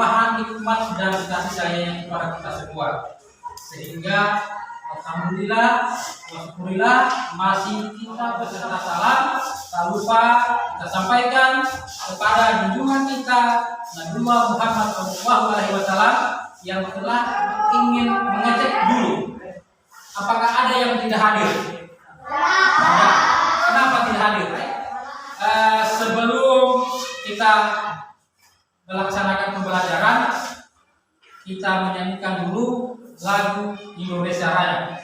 limpahan nikmat dan kasih sayang kepada kita semua. Sehingga alhamdulillah, wasyukurillah, masih kita beserta salam tak lupa kita sampaikan kepada junjungan kita Nabi Muhammad SAW yang telah ingin mengecek dulu apakah ada yang tidak hadir. Nah, kenapa tidak hadir? Sebelum kita melaksanakan pembelajaran, kita menyanyikan dulu lagu Indonesia Raya.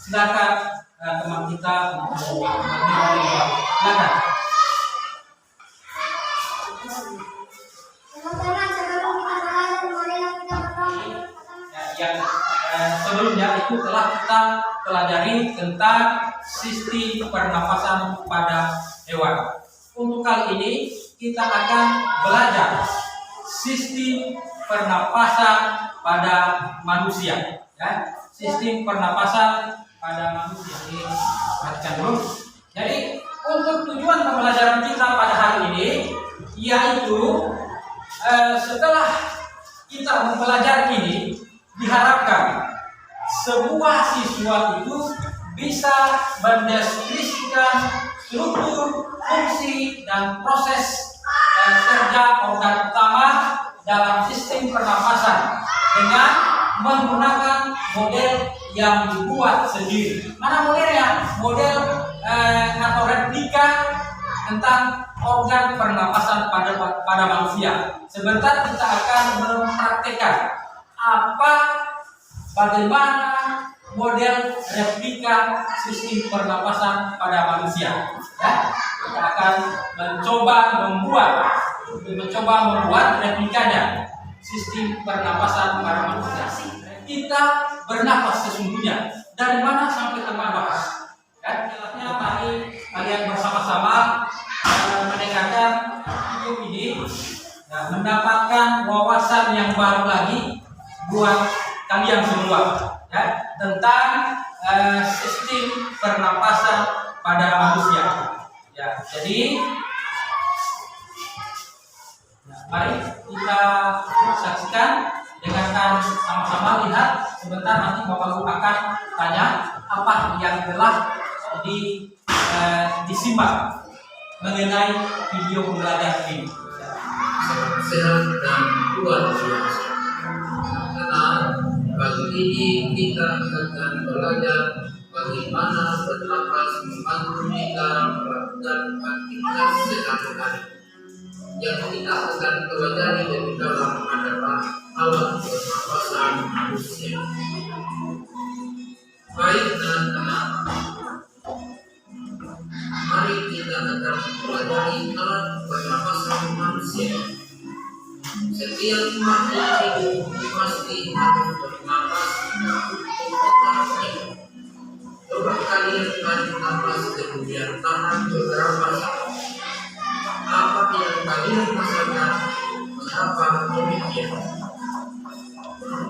Silakan teman kita untuk silakan. Sebelumnya itu telah kita pelajari tentang sistem pernapasan pada hewan. Untuk kali ini kita akan belajar sistem pernapasan pada manusia. Ya, sistem pernapasan pada manusia ini perhatikan dulu. Jadi untuk tujuan pembelajaran kita pada hari ini yaitu setelah kita mempelajari ini diharapkan sebuah siswa itu bisa mendeskripsikan struktur, fungsi dan proses kerja organ utama dalam sistem pernapasan dengan menggunakan model yang dibuat sendiri. Mana modelnya? Model atau replika tentang organ pernapasan pada manusia. Sebentar kita akan mempraktekkan bagaimana model replika sistem pernapasan pada manusia. Ya, kita akan mencoba membuat replikanya sistem pernapasan pada manusia. Kita bernapas sesungguhnya dari mana sampai ke mana, bahas. Ya, jelasnya mari kalian bersama-sama mendengarkan video ini, ya, mendapatkan wawasan yang baru lagi buat kalian semua, ya, tentang sistem pernapasan pada manusia. Ya, jadi mari kita saksikan, dengarkan sama-sama, lihat. Sebentar nanti Bapak Guru akan tanya apa yang telah disimak mengenai video pembelajaran ini. Sehat dan luar biasa. Karena pagi ini kita akan belajar bagaimana bernapas membantu kita melakukan aktivitas sehari-hari. Yang kita akan pelajari dari dalam adalah alat pernapasan manusia. Baik teman-teman, mari kita akan pelajari alat pernapasan manusia. Setiap makhluk hidup pasti harus bernapas untuk tetap hidup. Coba kalian tarik napas kemudian tahan beberapa saat. Apa yang kalian rasakan? Mengapa demikian?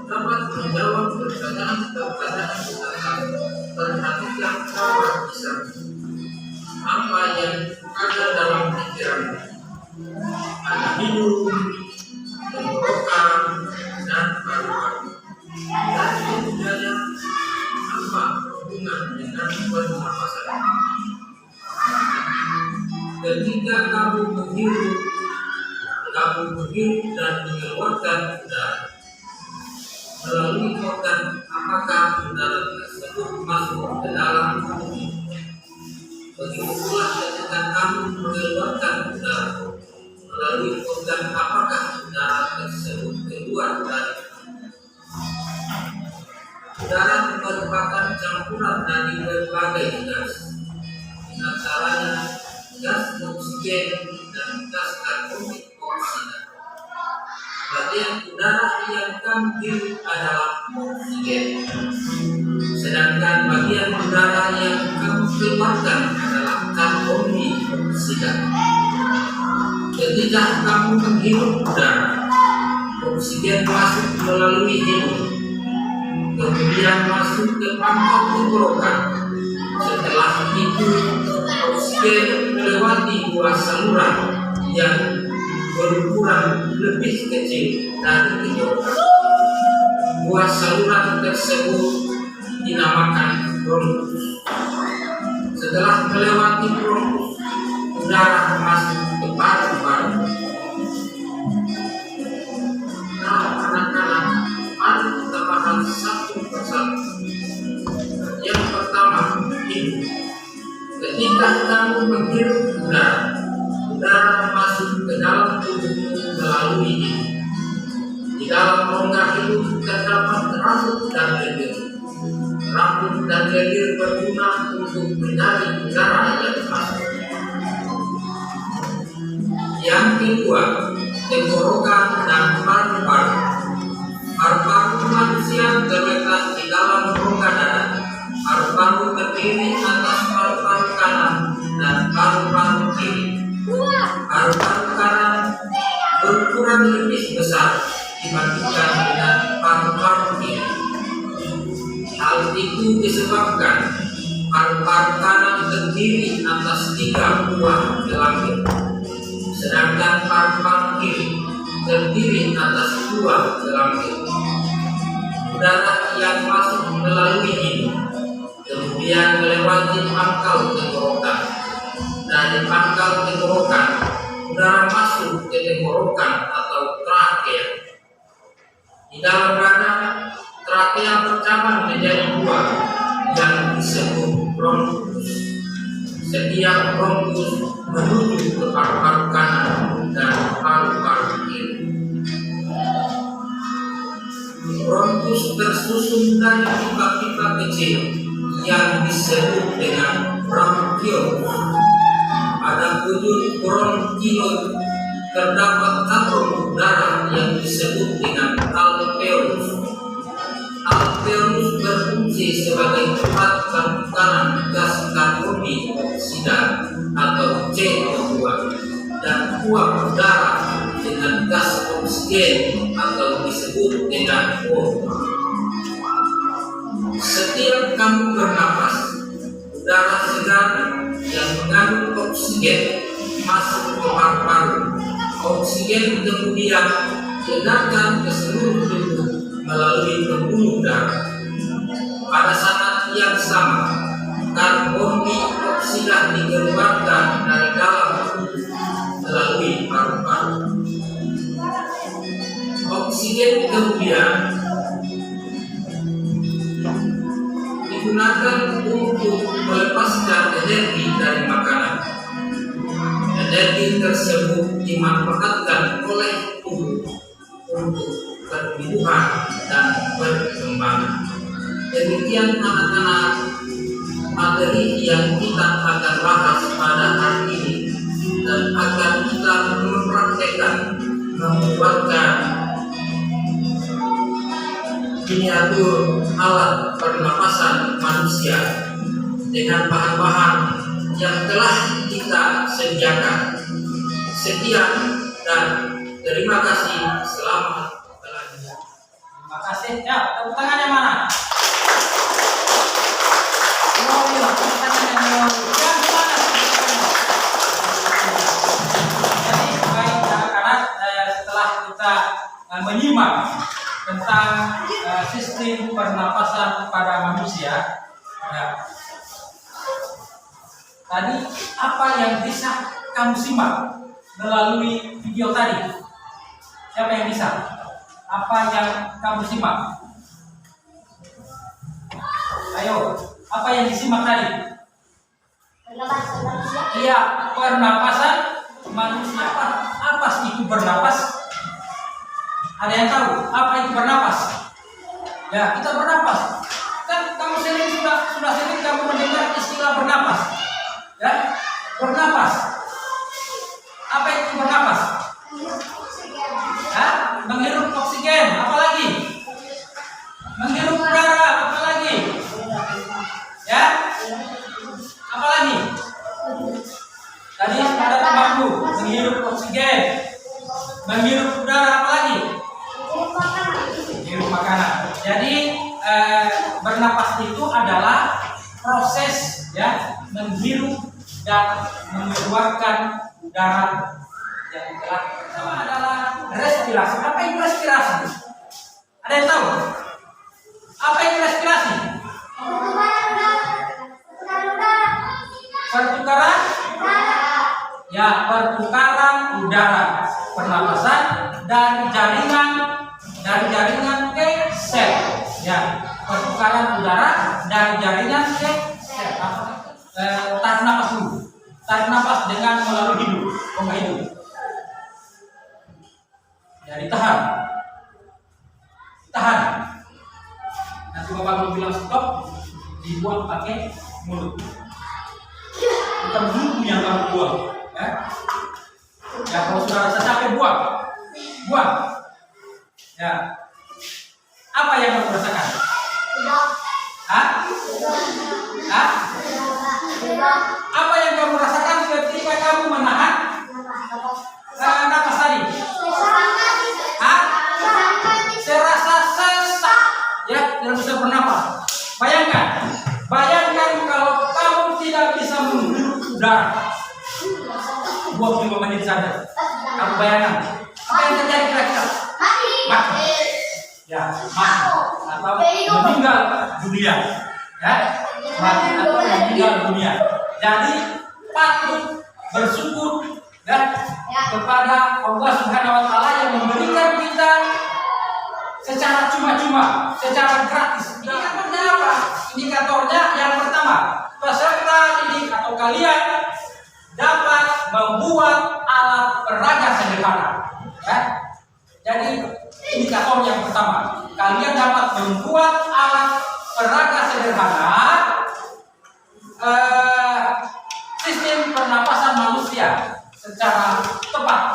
Dapat menjawab pertanyaan-pertanyaan tentang perhatikan cara bisa. Apa yang ada dalam pikiran? Ada hidung, tenggorokan, dan paru-paru. Dan kemudian apa hubungan dengan pernapasan? Ketika kamu menghirup dan mengeluarkan udara melalui organ, apakah udara tersebut masuk ke dalam tubuh? Begitu pula ketika kamu mengeluarkan udara melalui organ, apakah udara tersebut keluar dari udara merupakan campuran dari berbagai gas, antaranya bagian udara yang kamu hirup adalah oksigen, sedangkan bagian udara yang kamu keluarkan adalah karbon dioksida. Ketika kamu menghirup udara, oksigen masuk melalui hidung, kemudian masuk ke pangkal tenggorokan. Setelah itu, oksigen melewati dua saluran yang berukuran lebih kecil dari tenggorokan. Dua saluran tersebut dinamakan bronkus. Setelah melewati bronkus, udara masuk ke paru-paru. Nah, anak-anak, mari kita bahas satu persatu. Yang pertama, hidung. Ketika kamu menghirup udara, udara masuk ke dalam tubuhmu melalui hidung. Di dalam rongga hidung terdapat rambut dan leher. Rambut dan leher berguna untuk menyaring udara yang masuk. Yang kedua, tenggorokan dan paru-paru. Paru-paru manusia terletak di dalam rongga dada. Paru-paru terdiri atas paru-paru kanan dan paru-paru kiri. Paru-paru kanan berukuran lebih besar dibandingkan dengan paru-paru kiri. Hal itu disebabkan paru-paru kanan terdiri atas 3 buah gelambir, sedangkan paru-paru kiri terdiri atas 2 gelambir. Udara yang masuk melalui hidung kemudian melewati pangkal tenggorokan. Dari pangkal tenggorokan, udara masuk ke tenggorokan atau trakea. Di dalam dada, trakea bercabang menjadi 2 yang disebut bronkus. Setiap bronkus menuju ke paru-paru kanan dan paru-paru kiri. Bronkus tersusun dari pipa-pipa kecil yang disebut dengan bronkiol. Pada ujung bronkiol terdapat kantong udara yang disebut dengan alveolus. Alveolus berfungsi sebagai tempat penekanan gas karbon dioksida atau CO2 dan uap udara dengan gas oksigen atau disebut dengan O. Setiap kamu bernapas, udara segar yang mengandung oksigen masuk ke paru-paru. Oksigen kemudian diedarkan ke seluruh tubuh melalui pembuluh darah. Pada saat yang sama, karbon dioksida dikeluarkan dari dalam tubuh melalui paru-paru. Oksigen kemudian digunakan untuk melepaskan energi dari makanan. Energi tersebut dimanfaatkan oleh tubuh untuk pertumbuhan dan perkembangan. Demikian anak-anak materi yang kita akan bahas pada hari ini, dan akan kita mempraktekkan membuatkan miniatur alat pernapasan manusia dengan bahan-bahan yang telah kita sediakan. Sekian dan terima kasih. Selamat belajar. Terima kasih. Ya, tepuk tangan yang mana? Tepuk tangan yang mana? Jadi baik anak-anak, setelah kita menyimak tentang sistem pernapasan pada manusia, ya, tadi apa yang bisa kamu simak melalui video tadi? Siapa yang bisa? Apa yang kamu simak? Ayo, apa yang disimak tadi? Pernapasan manusia. Iya, pernapasan manusia. Apa sih itu bernapas? Ada yang tahu apa itu bernapas? Ya, kita bernapas. Kan kamu sendiri sudah sering kamu mendengar istilah bernapas. Ya, bernapas. Apa itu bernapas? Hah? menghirup oksigen, apalagi menghirup udara, apalagi ya, apalagi tadi ada tembakau, menghirup oksigen, menghirup udara, apalagi menghirup makanan. Jadi bernapas itu adalah proses ya menghirup dan mengeluarkan udara yang telah pertama adalah respirasi. Apa itu respirasi? Ada yang tahu? Apa itu respirasi? Pertukaran? Ya, pertukaran udara, pernapasan dari jaringan ke sel. Ya, pertukaran udara dari jaringan ke sel. Tarik napas dulu. Tarik napas dengan melalui hidung, rongga hidung. Ya, ditahan. Nanti Bapak belum bilang stop, dibuang pakai mulut. Bukan bumbu yang kamu buang, ya. Ya, kalau sudah rasa capek buang. Ya. Apa yang kamu rasakan? Apa yang kamu rasakan ketika kamu menahan napas tadi? Serasa sesak, ya, tidak bisa bernapas. Bayangkan kalau kamu tidak bisa menghirup udara 25 menit saja. Kamu bayangkan apa yang terjadi kira-kira? Mati. Ya, mati atau meninggal dunia. Ya, mati atau meninggal dunia. Jadi patut bersyukur dan kepada Allah Subhanahu Wa Taala yang memberikan kita secara cuma-cuma, secara gratis. Indikatornya apa? Indikatornya yang pertama, peserta didik atau kalian dapat membuat alat peraga sederhana. Ya? Jadi indikator yang pertama, kalian dapat membuat alat peraga sederhana sistem pernapasan manusia secara tepat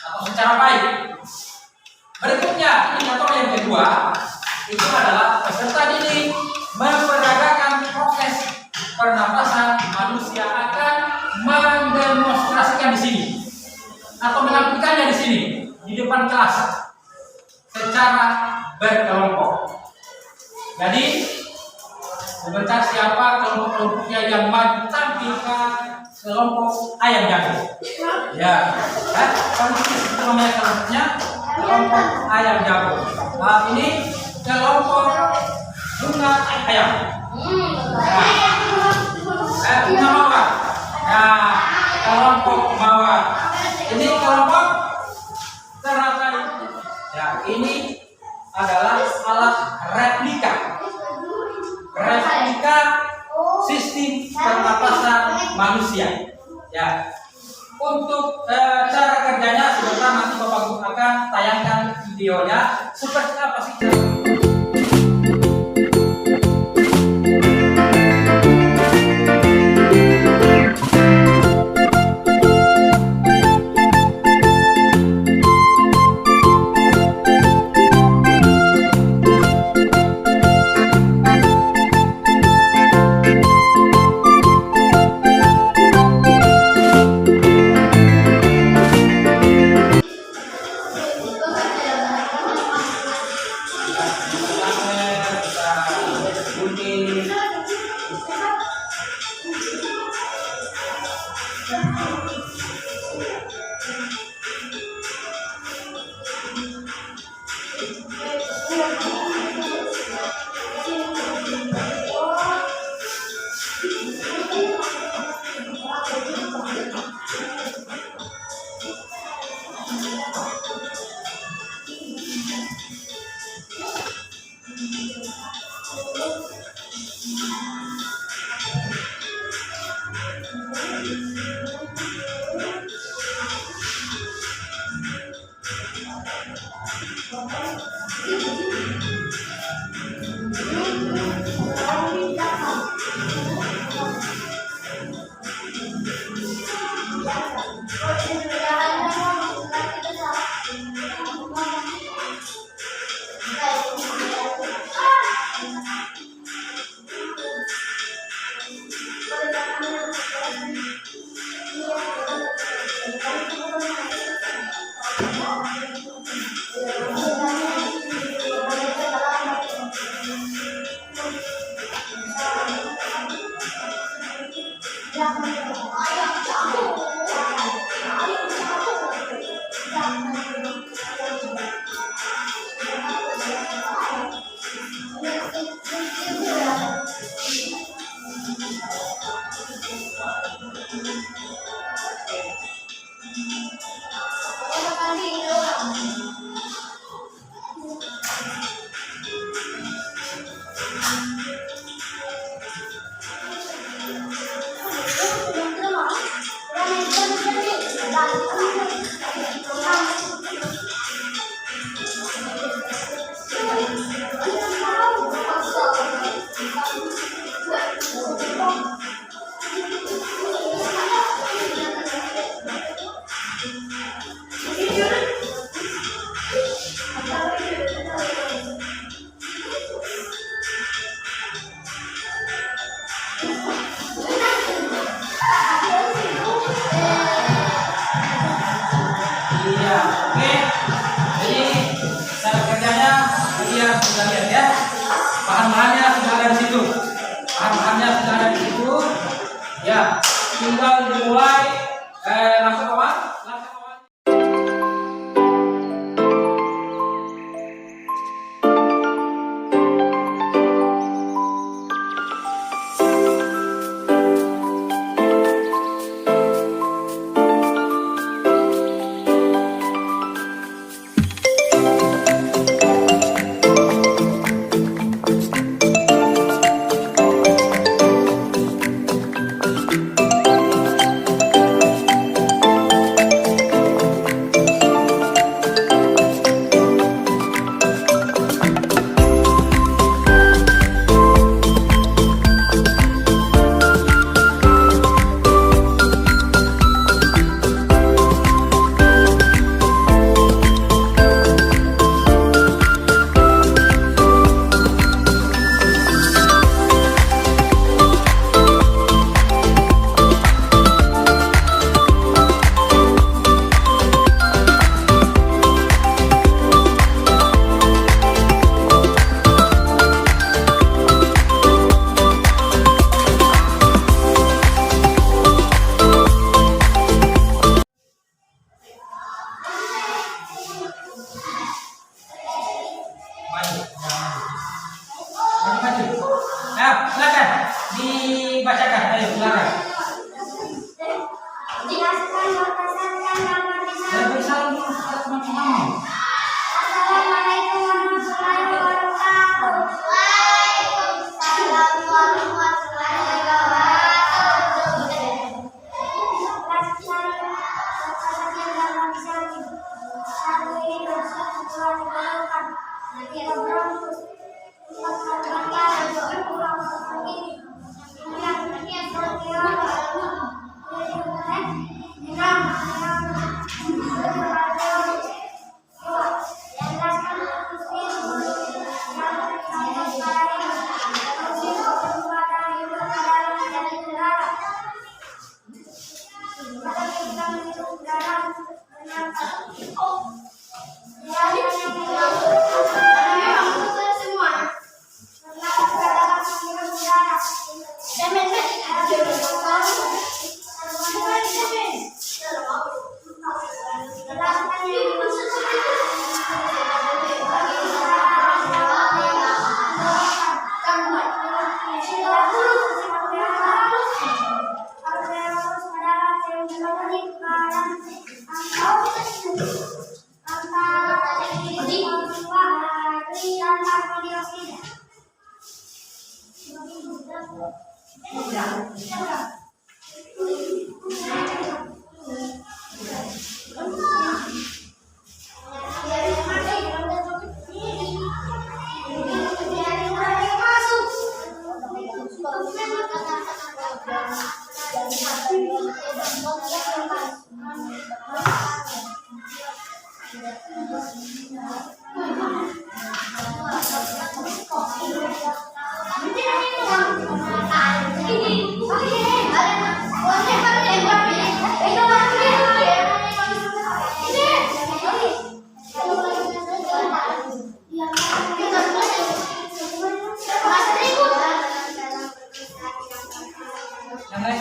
atau secara baik. Berikutnya, indikator yang kedua itu adalah peserta didik memperagakan proses pernapasan manusia akan mendemonstrasikan di sini atau menampilkannya di sini di depan kelas secara berkelompok. Jadi sebentar siapa kelompok-kelompoknya yang maju tampilkan kelompok ayam jago. Ya, itu namanya kelompoknya kelompok ayam jago. Nah, ini kelompok bunga ayam. Bunga mawar. Nah, kelompok mawar. Ini kelompok teratai. Ya, ini adalah alat replika sistem pernapasan manusia. Ya, untuk cara kerjanya sebentar nanti Bapak Guru akan tayangkan videonya. Seperti apa sih?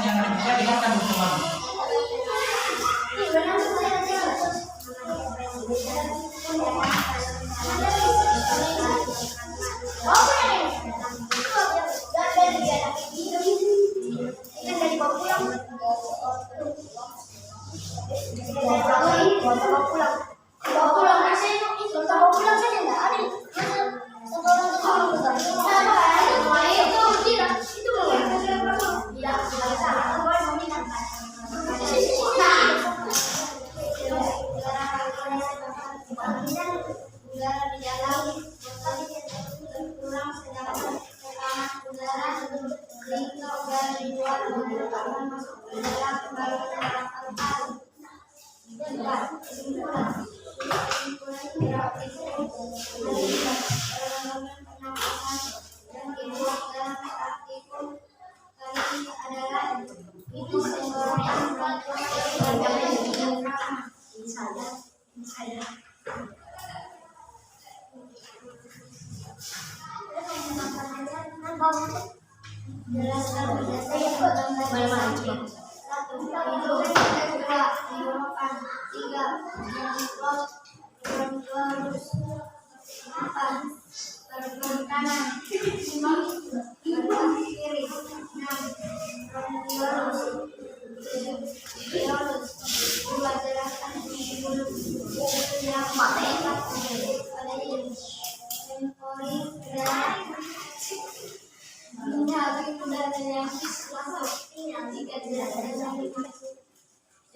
Yang bisa dimakan bersama.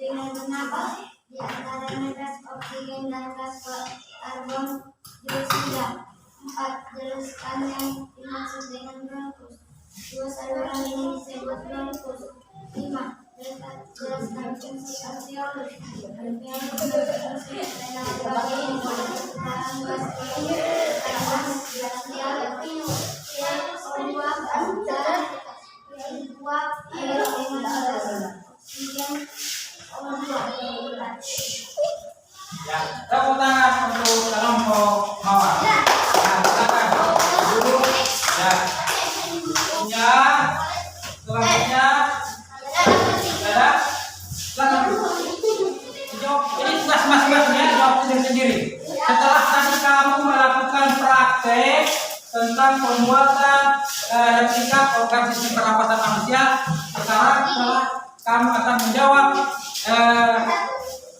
Dengan menambah di antaranya gas oksigen dan gas karbon dioksida. 4. Jelaskan yang dimaksud dengan bronkus. 2. Saluran ini disebut bronkus. 5. Jelaskan fungsi alveolus. Alveolus berfungsi dalam bagian dalam gas karbon yang membuat dan membuat air dengan gas oksigen. Ya, tepuk tangan untuk kelompok mawar. Nah, silakan duduk. Ya, punya selanjutnya ada. Silakan. Jawab. Ini tugas masing-masingnya jawab sendiri. Setelah tadi kamu melakukan praktek tentang pembuatan replika organ sistem pernapasan manusia, sekarang kamu akan menjawab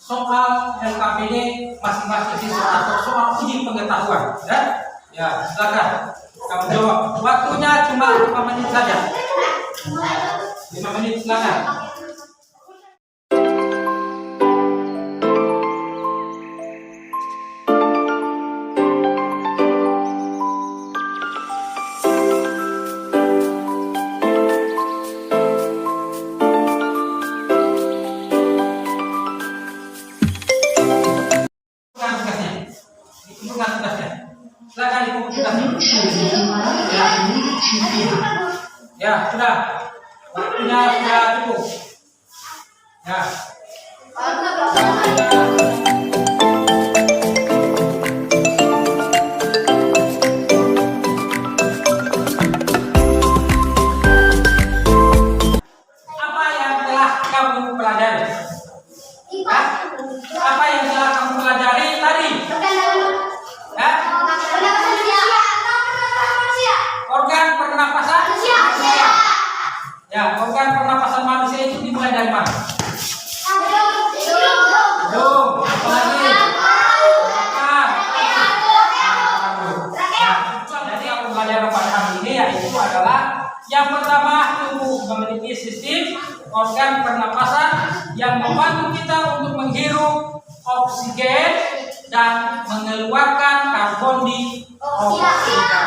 soal LKPD masing-masing siswa atau soal uji pengetahuan, ya silakan kamu jawab. Waktunya cuma 5 menit saja. 5 menit silakan. Bukan tugasnya. Silakan ibu tugasnya. Ya, sudah. Waktunya sudah cukup. Ya. Apa yang telah kamu pelajari? Hah? Apa yang telah kamu pelajari tadi? Ya? Organ pernapasan? Ya, organ pernapasan manusia itu dimulai dari mana? Hidung. Apalagi? Makan. Jadi yang pembelajaran pada hari ini yaitu adalah yang pertama, tubuh memiliki sistem organ pernapasan yang membantu kita untuk menghirup oksigen dan mengeluarkan karbon dioksida.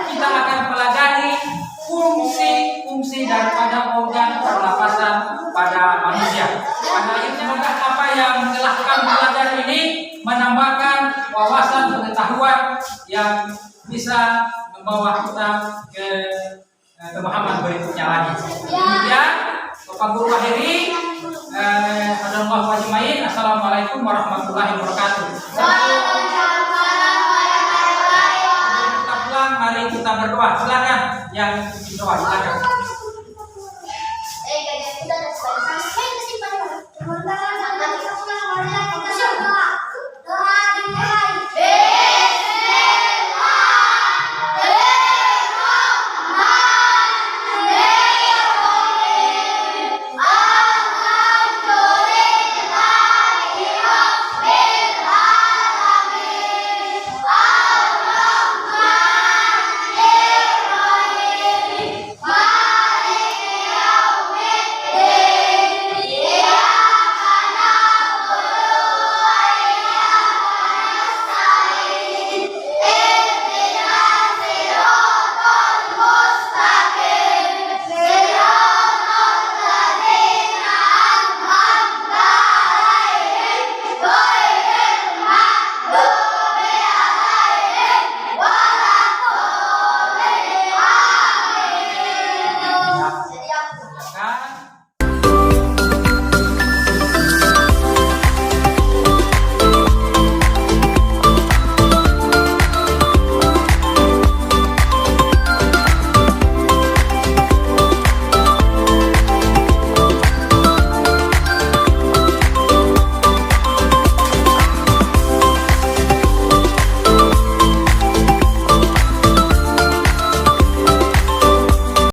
Kita akan pelajari fungsi-fungsi daripada organ pernapasan pada manusia. Karena itu semoga apa yang telah kami pelajari ini menambahkan wawasan pengetahuan yang bisa membawa kita ke pemahaman berikutnya lagi. Demikian, Bapak Guru akhiri. Hadanallahu ajmain. Assalamualaikum warahmatullahi wabarakatuh. Kita pulang, mari kita berdoa. Silakan yang berdoa, silakan.